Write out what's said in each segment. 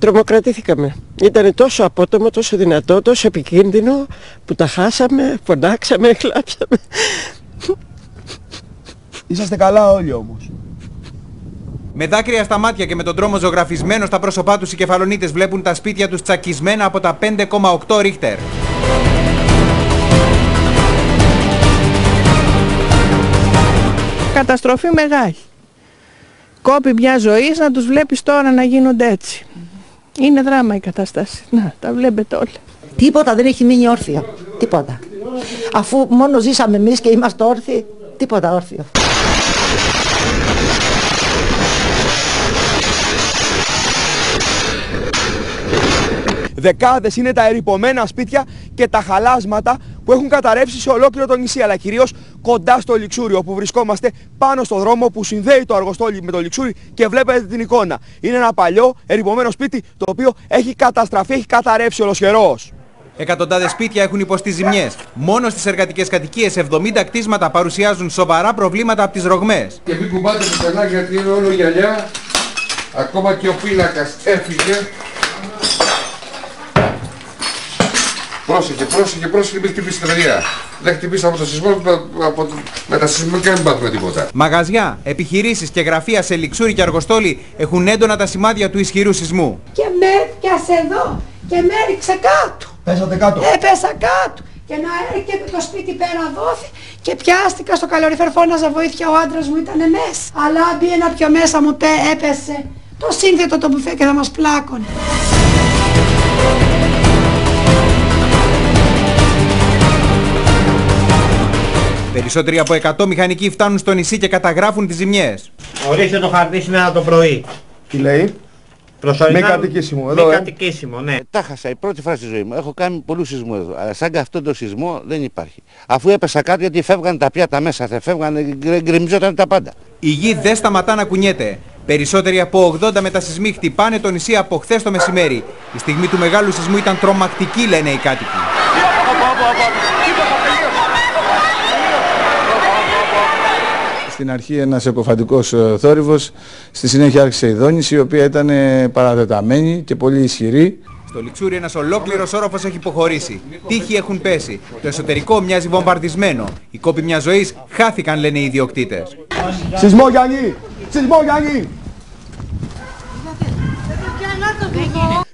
Τρομοκρατήθηκαμε. Ήταν τόσο απότομο, τόσο δυνατό, τόσο επικίνδυνο που τα χάσαμε, φωνάξαμε, κλάψαμε. Είσαστε καλά όλοι όμως. Με δάκρυα στα μάτια και με τον τρόμο ζωγραφισμένο στα πρόσωπά τους οι κεφαλονίτες βλέπουν τα σπίτια τους τσακισμένα από τα 5,8 ρίχτερ. Καταστροφή μεγάλη. Κόπη μια ζωή να τους βλέπεις τώρα να γίνονται έτσι. Είναι δράμα η κατάσταση. Να, τα βλέπετε όλα. Τίποτα δεν έχει μείνει όρθιο. Τίποτα. Αφού μόνο ζήσαμε εμείς και είμαστε όρθιοι, τίποτα όρθιο. Δεκάδες είναι τα ερειπωμένα σπίτια και τα χαλάσματα που έχουν καταρρεύσει σε ολόκληρο το νησί, αλλά κυρίως κοντά στο Λιξούρι, όπου βρισκόμαστε πάνω στο δρόμο που συνδέει το Αργοστόλι με το Λιξούρι και βλέπετε την εικόνα. Είναι ένα παλιό ερειπωμένο σπίτι το οποίο έχει καταστραφεί, έχει καταρρεύσει ολοσχερός. Εκατοντάδες σπίτια έχουν υποστεί ζημιές. Μόνο στις εργατικές κατοικίες 70 κτίσματα παρουσιάζουν σοβαρά προβλήματα από τις ρογμές. Και μην κουμπάτε πουθενά γιατί είναι όλο γυαλιά. Ακόμα και ο πίνακας έφυγε. Πρόσεχε, μην χτυπήσει την παιδιά. Δεν χτυπήσει από το σεισμό, με τα σεισμικά μην πάθουμε τίποτα. Μαγαζιά, επιχειρήσεις και γραφεία σε Λιξούρι και Αργοστόλι έχουν έντονα τα σημάδια του ισχυρού σεισμού. Και με έπιασε εδώ και με έριξε κάτω. Πέσατε κάτω. Έπεσα κάτω. Και να έρχεται το σπίτι πέρα δόθη και πιάστηκα στο καλοριφέρ, φώναζα βοήθεια, ο άντρας μου ήταν μέσα. Αλλά μπει ένα πιο μέσα μου έπεσε το σύνθετο το μπουφέ και θα μας πλάκωνε. Περισσότεροι από 100 μηχανικοί φτάνουν στο νησί και καταγράφουν τις ζημιές. Ορίστε το χαρτί σήμερα το πρωί. Τι λέει? Προσωρινά, μη κατοικήσιμο, εδώ, μη κατοικήσιμο, ναι. Τα χάσα η πρώτη φορά στη ζωή μου. Έχω κάνει πολλούς σεισμούς εδώ. Αλλά σαν και αυτό το σεισμό δεν υπάρχει. Αφού έπεσα κάτω γιατί φεύγαν τα πιάτα μέσα, φεύγαν, γκρεμιζόταν τα πάντα. Η γη δεν σταματά να κουνιέται. Περισσότεροι από 80 μετασεισμοί χτυπάνε το νησί από χθες το μεσημέρι. Η στιγμή του μεγάλου σεισμού ήταν τρομακτική, λένε οι κάτοικοι. Στην αρχή ένας εποφαντικός θόρυβος, στη συνέχεια άρχισε η δόνηση, η οποία ήταν παρατεταμένη και πολύ ισχυρή. Στο Λιξούρι ένας ολόκληρος όροφος έχει υποχωρήσει. Τείχοι έχουν πέσει. Το εσωτερικό μοιάζει βομβαρδισμένο. Οι κόποι μιας ζωής χάθηκαν, λένε οι ιδιοκτήτες. Σεισμό Γιάννη! Σεισμό Γιάννη!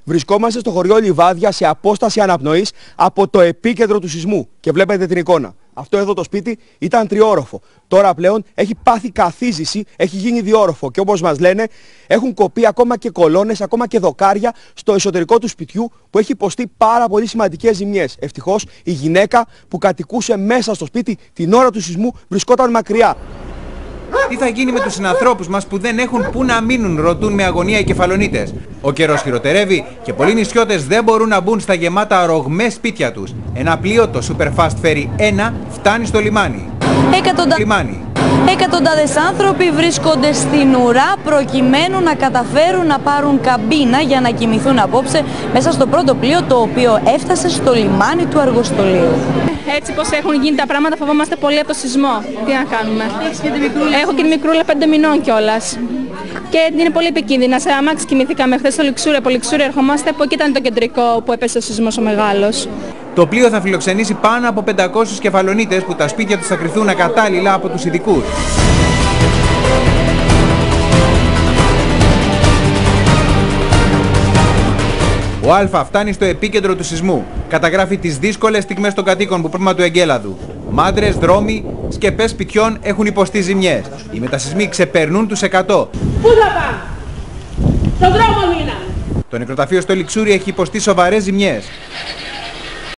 Βρισκόμαστε στο χωριό Λιβάδια σε απόσταση αναπνοής από το επίκεντρο του σεισμού και βλέπετε την εικόνα. Αυτό εδώ το σπίτι ήταν τριόροφο. Τώρα πλέον έχει πάθει καθίζηση, έχει γίνει διόροφο και όπως μας λένε έχουν κοπεί ακόμα και κολόνες, ακόμα και δοκάρια στο εσωτερικό του σπιτιού που έχει υποστεί πάρα πολύ σημαντικές ζημιές. Ευτυχώς η γυναίκα που κατοικούσε μέσα στο σπίτι την ώρα του σεισμού βρισκόταν μακριά. Τι θα γίνει με τους συνανθρώπους μας που δεν έχουν πού να μείνουν, ρωτούν με αγωνία οι κεφαλονίτες. Ο καιρός χειροτερεύει και πολλοί νησιώτες δεν μπορούν να μπουν στα γεμάτα ρογμές σπίτια τους. Ένα πλοίο, το Superfast Ferry 1, φτάνει στο λιμάνι. Εκατοντάδες άνθρωποι βρίσκονται στην ουρά προκειμένου να καταφέρουν να πάρουν καμπίνα για να κοιμηθούν απόψε μέσα στο πρώτο πλοίο το οποίο έφτασε στο λιμάνι του Αργοστολίου. Έτσι πως έχουν γίνει τα πράγματα φοβόμαστε πολύ από το σεισμό. Τι να κάνουμε. Έχω και τη μικρούλα 5 μηνών κιόλας. Και είναι πολύ επικίνδυνα. Σε αμάξι κοιμηθήκαμε χθες στο Λιξούρι. Από Λιξούρι ερχόμαστε που εκεί ήταν το κεντρικό που έπεσε ο σεισμός ο μεγάλος. Το πλοίο θα φιλοξενήσει πάνω από 500 κεφαλονίτες που τα σπίτια τους θα κριθούν ακατάλληλα από τους ειδικούς. Ο Α φτάνει στο επίκεντρο του σεισμού. Καταγράφει τις δύσκολες στιγμές των κατοίκων που πρόβλημα του εγκέλαδου. Μάντρες, δρόμοι, σκεπές σπιτιών έχουν υποστεί ζημιές. Οι μετασεισμοί ξεπερνούν τους 100. Πού θα πάμε? Στον δρόμο μήνα. Το νεκροταφείο στο Λιξούρι έχει υποστεί σοβαρές ζημιές.